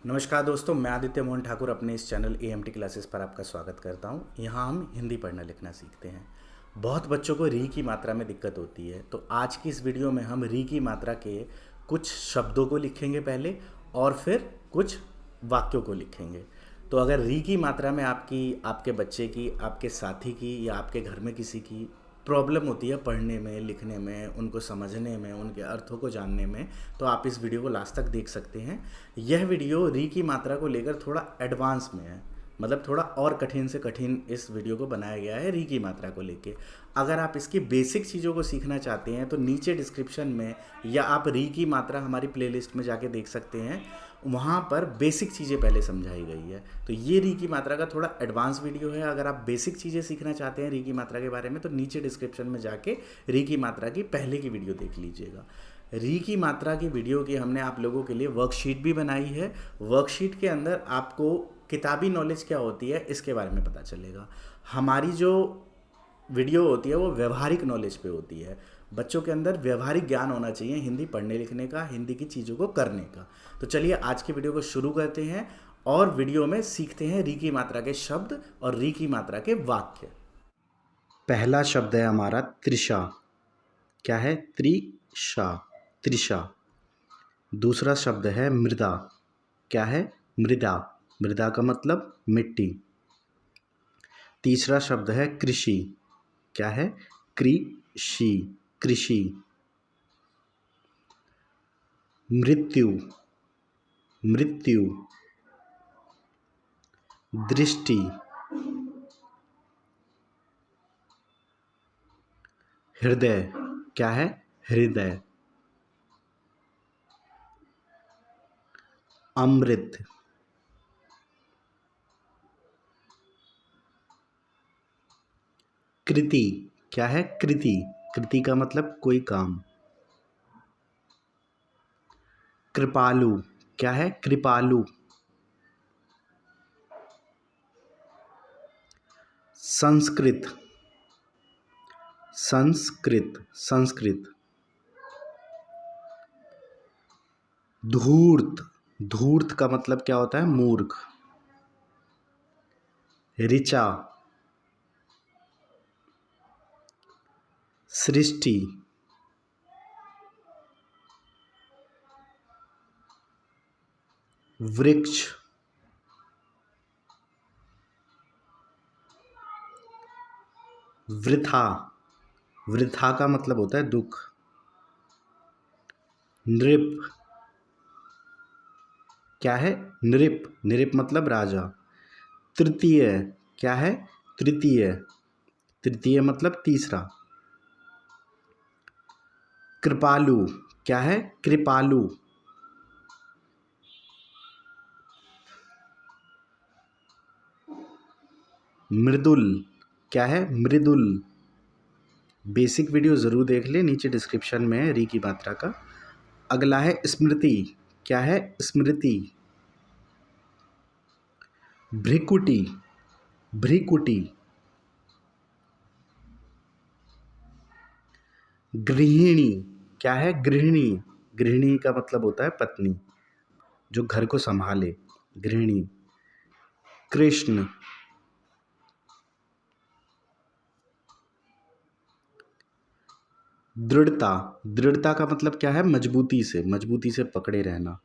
नमस्कार दोस्तों, मैं आदित्य मोहन ठाकुर अपने इस चैनल AMT क्लासेस पर आपका स्वागत करता हूं। यहाँ हम हिंदी पढ़ना लिखना सीखते हैं। बहुत बच्चों को री की मात्रा में दिक्कत होती है, तो आज की इस वीडियो में हम री की मात्रा के कुछ शब्दों को लिखेंगे पहले और फिर कुछ वाक्यों को लिखेंगे। तो अगर री की मात्रा में आपके बच्चे की, आपके साथी की या आपके घर में किसी की प्रॉब्लम होती है पढ़ने में, लिखने में, उनको समझने में, उनके अर्थों को जानने में, तो आप इस वीडियो को लास्ट तक देख सकते हैं। यह वीडियो री की मात्रा को लेकर थोड़ा एडवांस में है, मतलब थोड़ा और कठिन से कठिन इस वीडियो को बनाया गया है री की मात्रा को लेके। अगर आप इसकी बेसिक चीज़ों को सीखना चाहते हैं तो नीचे डिस्क्रिप्शन में या आप री की मात्रा हमारी प्लेलिस्ट में जाके देख सकते हैं, वहाँ पर बेसिक चीज़ें पहले समझाई गई है। तो ये री की मात्रा का थोड़ा एडवांस वीडियो है। अगर आप बेसिक चीज़ें सीखना चाहते हैं री की मात्रा के बारे में तो नीचे डिस्क्रिप्शन में जाके री की मात्रा की पहले की वीडियो देख लीजिएगा। री की मात्रा की वीडियो की हमने आप लोगों के लिए वर्कशीट भी बनाई है। वर्कशीट के अंदर आपको किताबी नॉलेज क्या होती है इसके बारे में पता चलेगा। हमारी जो वीडियो होती है वो व्यवहारिक नॉलेज पे होती है। बच्चों के अंदर व्यवहारिक ज्ञान होना चाहिए हिंदी पढ़ने लिखने का, हिंदी की चीज़ों को करने का। तो चलिए आज की वीडियो को शुरू करते हैं और वीडियो में सीखते हैं री की मात्रा के शब्द और री की मात्रा के वाक्य। पहला शब्द है हमारा त्रिशा। क्या है? त्रिशा, त्रिशा। दूसरा शब्द है मृदा। क्या है? मृदा, मृदा का मतलब मिट्टी। तीसरा शब्द है कृषि। क्या है? कृषि, कृषि। मृत्यु, मृत्यु। दृष्टि, हृदय। क्या है? हृदय। अमृत, कृति। क्या है? कृति, कृति का मतलब कोई काम। कृपालु। क्या है? कृपालु। संस्कृत, संस्कृत, संस्कृत। धूर्त, धूर्त का मतलब क्या होता है? मूर्ख। ऋचा, सृष्टि। वृक्ष, वृथा। वृथा का मतलब होता है दुख। नृप। क्या है? नृप, नृप मतलब राजा। तृतीय। क्या है? तृतीय, तृतीय मतलब तीसरा। कृपालु। क्या है? कृपालु। मृदुल। क्या है? मृदुल। बेसिक वीडियो ज़रूर देख ले, नीचे डिस्क्रिप्शन में है री की मात्रा का। अगला है स्मृति। क्या है? स्मृति। भ्रिकुटी, भ्रिकुटी। गृहिणी। क्या है? गृहिणी। गृहिणी का मतलब होता है पत्नी, जो घर को संभाले, गृहिणी। कृष्ण। दृढ़ता, दृढ़ता का मतलब क्या है? मजबूती से, मजबूती से पकड़े रहना।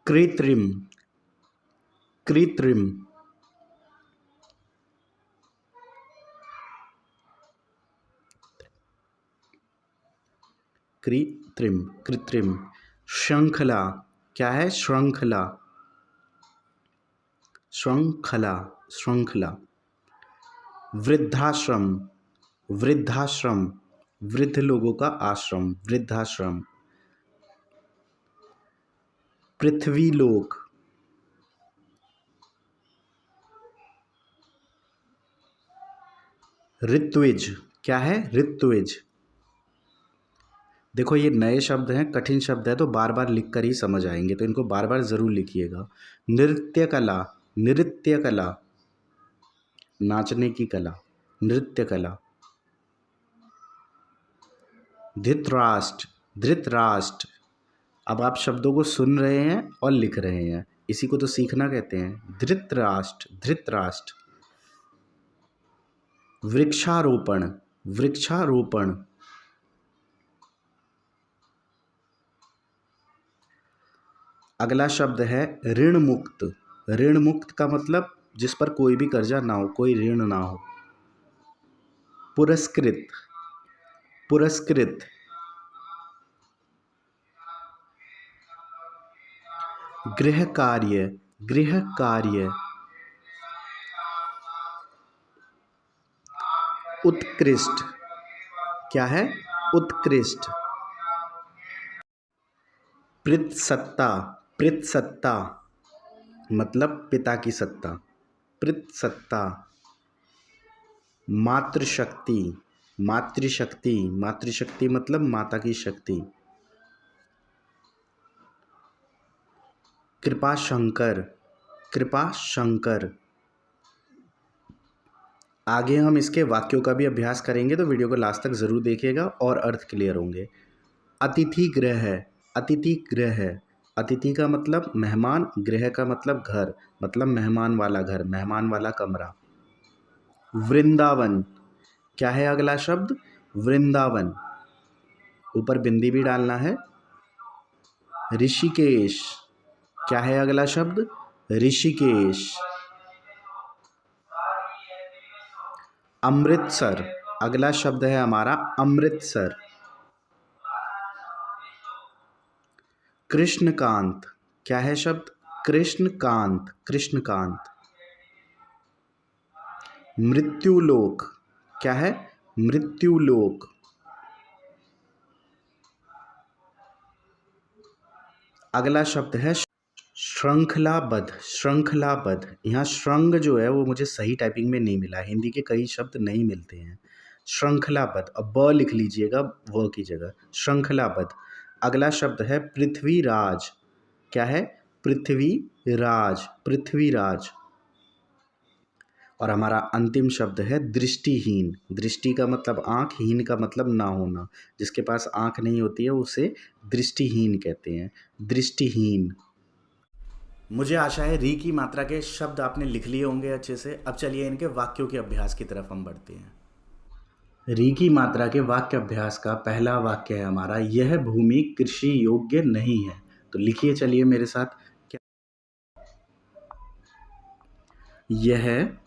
कृत्रिम, कृत्रिम। कृत्रिम, कृत्रिम। श्रृंखला। क्या है? श्रृंखला, श्रृंखला, श्रृंखला। वृद्धाश्रम, वृद्धाश्रम। वृद्ध लोगों का आश्रम, वृद्धाश्रम। पृथ्वीलोक। ऋत्विज। क्या है? ऋत्विज। देखो ये नए शब्द हैं, कठिन शब्द है, तो बार बार लिख कर ही समझ आएंगे, तो इनको बार बार ज़रूर लिखिएगा। नृत्य कला, नृत्य कला, नाचने की कला, नृत्य कला। धृतराष्ट्र, धृतराष्ट्र, अब आप शब्दों को सुन रहे हैं और लिख रहे हैं, इसी को तो सीखना कहते हैं। धृतराष्ट्र, धृतराष्ट्र। वृक्षारोपण, वृक्षारोपण। अगला शब्द है ऋण मुक्त। ऋण मुक्त का मतलब जिस पर कोई भी कर्जा ना हो, कोई ऋण ना हो। पुरस्कृत, पुरस्कृत। गृह कार्य, गृह कार्य। उत्कृष्ट, क्या है? उत्कृष्ट। पितृसत्ता, पितृसत्ता मतलब पिता की सत्ता, पितृसत्ता। मातृशक्ति, मातृशक्ति, मातृशक्ति मतलब माता की शक्ति। कृपा शंकर, कृपा शंकर। आगे हम इसके वाक्यों का भी अभ्यास करेंगे, तो वीडियो को लास्ट तक ज़रूर देखिएगा और अर्थ क्लियर होंगे। अतिथि गृह, अतिथि गृह। अतिथि का मतलब मेहमान, गृह का मतलब घर, मतलब मेहमान वाला घर, मेहमान वाला कमरा। वृंदावन, क्या है अगला शब्द? वृंदावन। ऊपर बिंदी भी डालना है। ऋषिकेश, क्या है अगला शब्द? ऋषिकेश। अमृतसर, अगला शब्द है हमारा अमृतसर। कृष्णकांत, क्या है शब्द? कृष्णकांत, कृष्णकांत। मृत्युलोक, क्या है? मृत्युलोक। अगला शब्द है श्रृंखलाबद्ध, श्रृंखलाबद्ध। यहाँ श्रृंग जो है वो मुझे सही टाइपिंग में नहीं मिला, हिंदी के कई शब्द नहीं मिलते हैं। श्रृंखलाबद्ध, अब ब लिख लीजिएगा व की जगह, श्रृंखलाबद्ध। अगला शब्द है पृथ्वीराज, क्या है? पृथ्वीराज, पृथ्वीराज। और हमारा अंतिम शब्द है दृष्टिहीन। दृष्टि का मतलब आँख, हीन का मतलब ना होना। जिसके पास आँख नहीं होती है उसे दृष्टिहीन कहते हैं, दृष्टिहीन। मुझे आशा है री की मात्रा के शब्द आपने लिख लिए होंगे अच्छे से। अब चलिए इनके वाक्यों के अभ्यास की तरफ हम बढ़ते हैं। री की मात्रा के वाक्य अभ्यास का पहला वाक्य है हमारा, यह भूमि कृषि योग्य नहीं है। तो लिखिए चलिए मेरे साथ। क्या? यह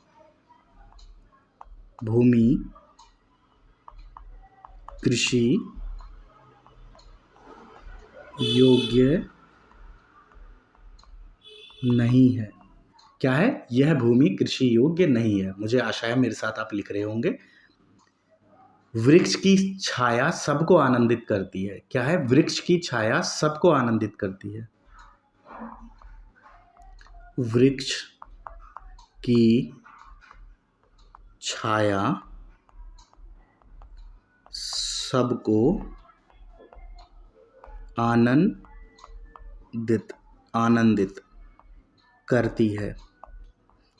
भूमि कृषि योग्य नहीं है। क्या है? यह भूमि कृषि योग्य नहीं है। मुझे आशा है मेरे साथ आप लिख रहे होंगे। वृक्ष की छाया सबको आनंदित करती है। क्या है? वृक्ष की छाया सबको आनंदित करती है। वृक्ष की छाया सबको आनंदित, आनंदित करती है।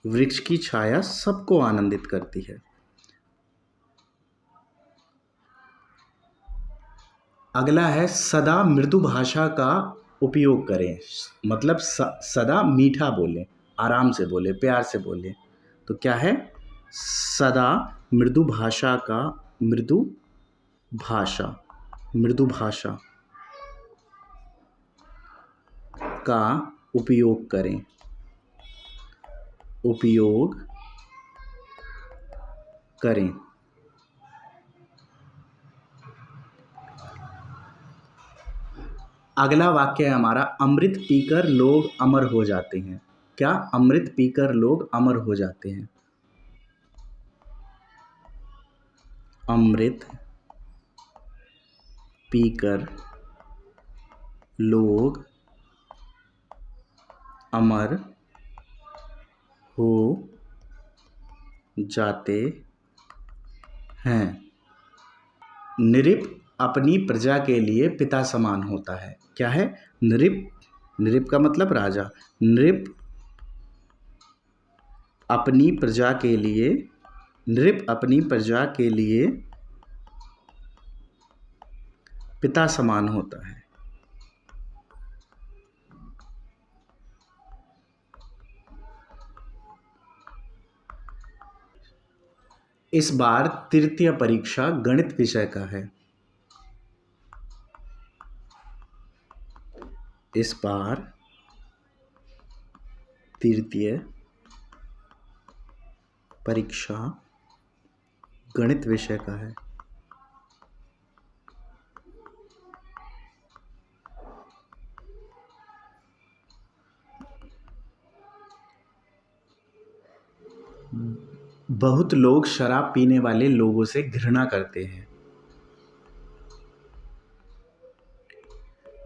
वृक्ष की छाया सबको आनंदित करती है। अगला है सदा मृदु भाषा का उपयोग करें। मतलब सदा मीठा बोलें, आराम से बोलें, प्यार से बोलें। तो क्या है? सदा मृदु भाषा का, मृदु भाषा, मृदु भाषा का उपयोग करें, उपयोग करें। अगला वाक्य है हमारा, अमृत पीकर लोग अमर हो जाते हैं। क्या? अमृत पीकर लोग अमर हो जाते हैं। अमृत पीकर लोग अमर हो जाते हैं। नृप अपनी प्रजा के लिए पिता समान होता है। क्या है? नृप, नृप का मतलब राजा। नृप अपनी प्रजा के लिए, नृप अपनी प्रजा के लिए पिता समान होता है। इस बार तृतीय परीक्षा गणित विषय का है। इस बार तृतीय परीक्षा गणित विषय का है। बहुत लोग शराब पीने वाले लोगों से घृणा करते हैं।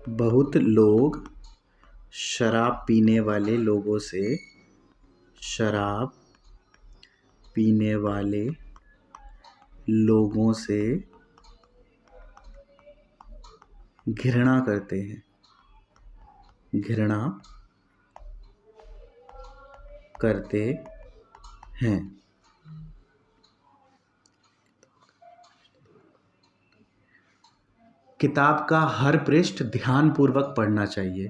बहुत लोग शराब पीने वाले लोगों से शराब पीने वाले लोगों से घृणा करते हैं। घृणा करते हैं। किताब का हर पृष्ठ ध्यानपूर्वक पढ़ना चाहिए।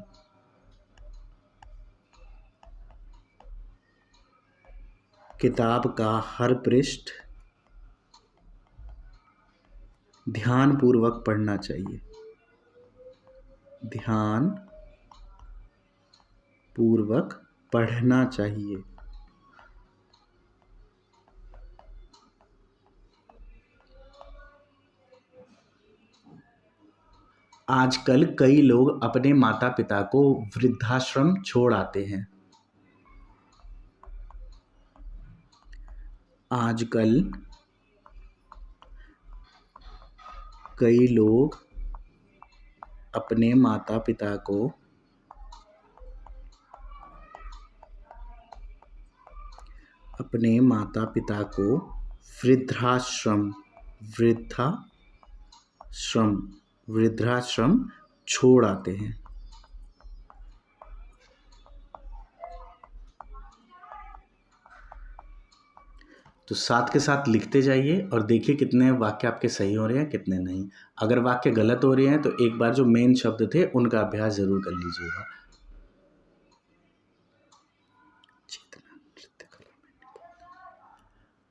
किताब का हर पृष्ठ ध्यानपूर्वक पढ़ना चाहिए। ध्यान पूर्वक पढ़ना चाहिए। आजकल कई लोग अपने माता पिता को वृद्धाश्रम छोड़ आते हैं। आजकल कई लोग अपने माता पिता को वृद्धाश्रम छोड़ आते हैं। तो साथ के साथ लिखते जाइए और देखिए कितने वाक्य आपके सही हो रहे हैं, कितने नहीं। अगर वाक्य गलत हो रहे हैं तो एक बार जो मेन शब्द थे उनका अभ्यास जरूर कर लीजिएगा।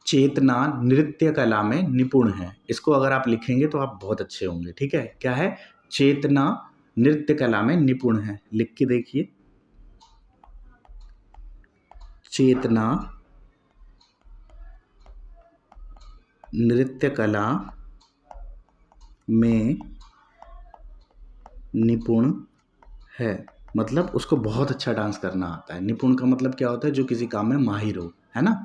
चेतना नृत्य कला में निपुण है। इसको अगर आप लिखेंगे तो आप बहुत अच्छे होंगे। ठीक है, क्या है? चेतना नृत्य कला में निपुण है। लिख के देखिए। चेतना नृत्य कला में निपुण है, मतलब उसको बहुत अच्छा डांस करना आता है। निपुण का मतलब क्या होता है? जो किसी काम में माहिर हो, है ना।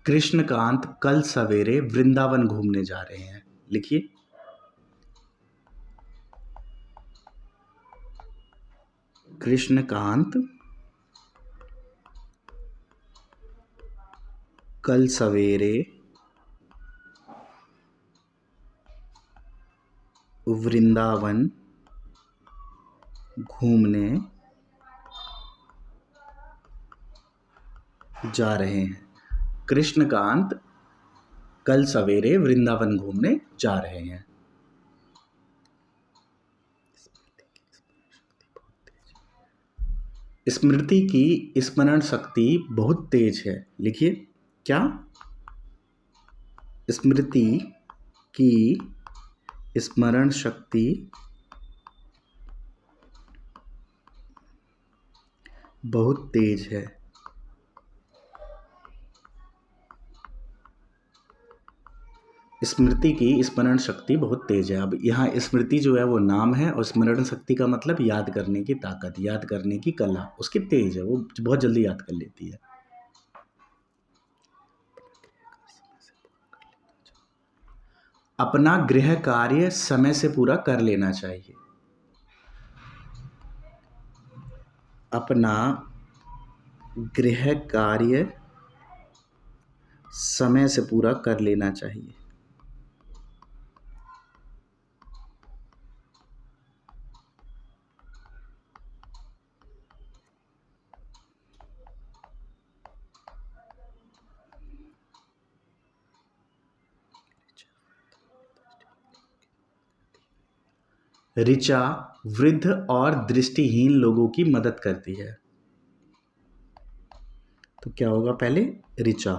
कृष्णकांत कल सवेरे वृंदावन घूमने जा रहे हैं। लिखिए। कृष्णकांत कल सवेरे वृंदावन घूमने जा रहे हैं। कृष्णकांत कल सवेरे वृंदावन घूमने जा रहे हैं। स्मृति की स्मरण शक्ति बहुत तेज है। लिखिए। क्या? स्मृति की स्मरण शक्ति बहुत तेज है। स्मृति की स्मरण शक्ति बहुत तेज है। अब यहाँ स्मृति जो है वो नाम है और स्मरण शक्ति का मतलब याद करने की ताकत, याद करने की कला उसकी तेज है, वो बहुत जल्दी याद कर लेती है। अपना गृह कार्य समय से पूरा कर लेना चाहिए। अपना गृह कार्य समय से पूरा कर लेना चाहिए। ऋचा वृद्ध और दृष्टिहीन लोगों की मदद करती है। तो क्या होगा पहले? ऋचा।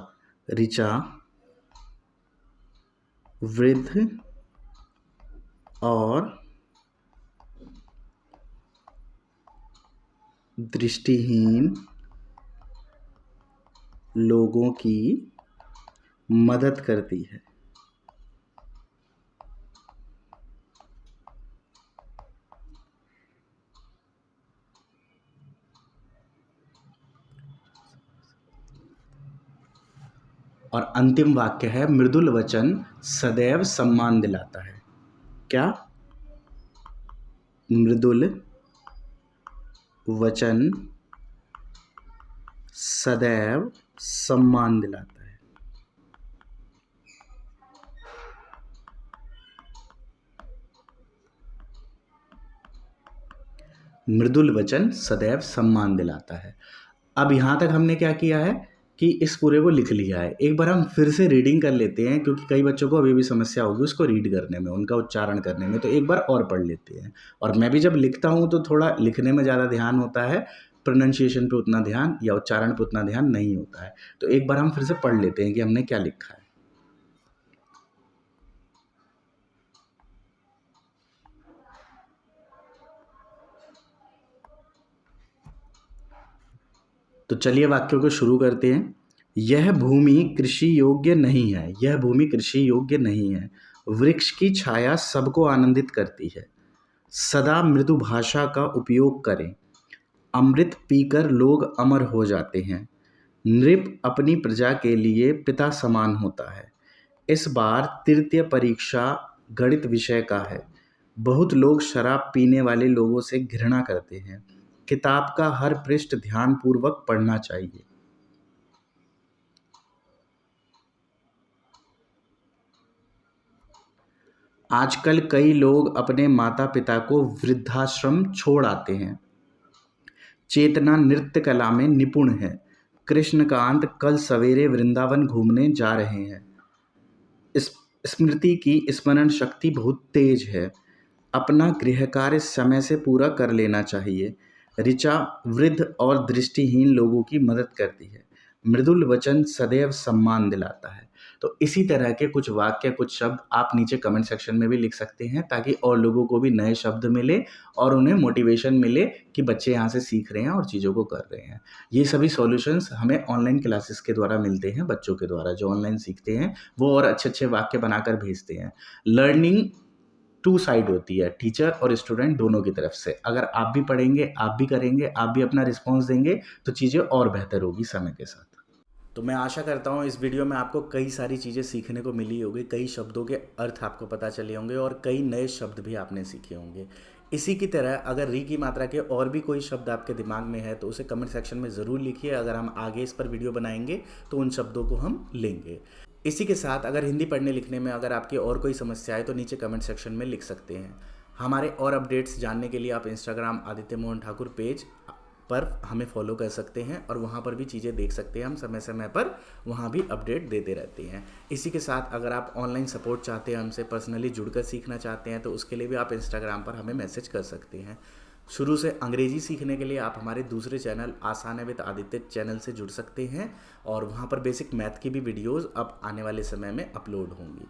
ऋचा वृद्ध और दृष्टिहीन लोगों की मदद करती है। और अंतिम वाक्य है मृदुल वचन सदैव सम्मान दिलाता है। क्या? मृदुल वचन सदैव सम्मान दिलाता है। मृदुल वचन सदैव सम्मान दिलाता है। अब यहाँ तक हमने क्या किया है कि इस पूरे को लिख लिया है। एक बार हम फिर से रीडिंग कर लेते हैं, क्योंकि कई बच्चों को अभी भी समस्या होगी उसको रीड करने में, उनका उच्चारण करने में। तो एक बार और पढ़ लेते हैं। और मैं भी जब लिखता हूँ तो थोड़ा लिखने में ज़्यादा ध्यान होता है, प्रोनाउंसिएशन पे उतना ध्यान या उच्चारण पे उतना ध्यान नहीं होता है। तो एक बार हम फिर से पढ़ लेते हैं कि हमने क्या लिखा है। तो चलिए वाक्यों को शुरू करते हैं। यह भूमि कृषि योग्य नहीं है। यह भूमि कृषि योग्य नहीं है। वृक्ष की छाया सबको आनंदित करती है। सदा मृदु भाषा का उपयोग करें। अमृत पीकर लोग अमर हो जाते हैं। नृप अपनी प्रजा के लिए पिता समान होता है। इस बार तृतीय परीक्षा गणित विषय का है। बहुत लोग शराब पीने वाले लोगों से घृणा करते हैं। किताब का हर पृष्ठ ध्यानपूर्वक पढ़ना चाहिए। आजकल कई लोग अपने माता पिता को वृद्धाश्रम छोड़ आते हैं। चेतना नृत्य कला में निपुण है। कृष्णकांत कल सवेरे वृंदावन घूमने जा रहे हैं। स्मृति की स्मरण शक्ति बहुत तेज है। अपना गृह कार्य समय से पूरा कर लेना चाहिए। ऋचा वृद्ध और दृष्टिहीन लोगों की मदद करती है। मृदुल वचन सदैव सम्मान दिलाता है। तो इसी तरह के कुछ वाक्य, कुछ शब्द आप नीचे कमेंट सेक्शन में भी लिख सकते हैं, ताकि और लोगों को भी नए शब्द मिले और उन्हें मोटिवेशन मिले कि बच्चे यहाँ से सीख रहे हैं और चीज़ों को कर रहे हैं। ये सभी सॉल्यूशंस हमें ऑनलाइन क्लासेस के द्वारा मिलते हैं। बच्चों के द्वारा जो ऑनलाइन सीखते हैं वो और अच्छे अच्छे वाक्य बनाकर भेजते हैं। लर्निंग टू साइड होती है, टीचर और स्टूडेंट दोनों की तरफ से। अगर आप भी पढ़ेंगे, आप भी करेंगे, आप भी अपना रिस्पॉन्स देंगे तो चीज़ें और बेहतर होगी समय के साथ। तो मैं आशा करता हूँ इस वीडियो में आपको कई सारी चीज़ें सीखने को मिली होगी, कई शब्दों के अर्थ आपको पता चले होंगे और कई नए शब्द भी आपने सीखे होंगे। इसी की तरह अगर री की मात्रा के और भी कोई शब्द आपके दिमाग में है तो उसे कमेंट सेक्शन में ज़रूर लिखिए। अगर हम आगे इस पर वीडियो बनाएंगे तो उन शब्दों को हम लेंगे। इसी के साथ अगर हिंदी पढ़ने लिखने में अगर आपकी और कोई समस्या है तो नीचे कमेंट सेक्शन में लिख सकते हैं। हमारे और अपडेट्स जानने के लिए आप इंस्टाग्राम आदित्य मोहन ठाकुर पेज पर हमें फॉलो कर सकते हैं और वहाँ पर भी चीज़ें देख सकते हैं। हम समय समय पर वहाँ भी अपडेट देते रहते हैं। इसी के साथ अगर आप ऑनलाइन सपोर्ट चाहते हैं, हमसे पर्सनली जुड़कर सीखना चाहते हैं तो उसके लिए भी आप इंस्टाग्राम पर हमें मैसेज कर सकते हैं। शुरू से अंग्रेजी सीखने के लिए आप हमारे दूसरे चैनल आसान है विद आदित्य चैनल से जुड़ सकते हैं और वहाँ पर बेसिक मैथ की भी वीडियोज़ अब आने वाले समय में अपलोड होंगी।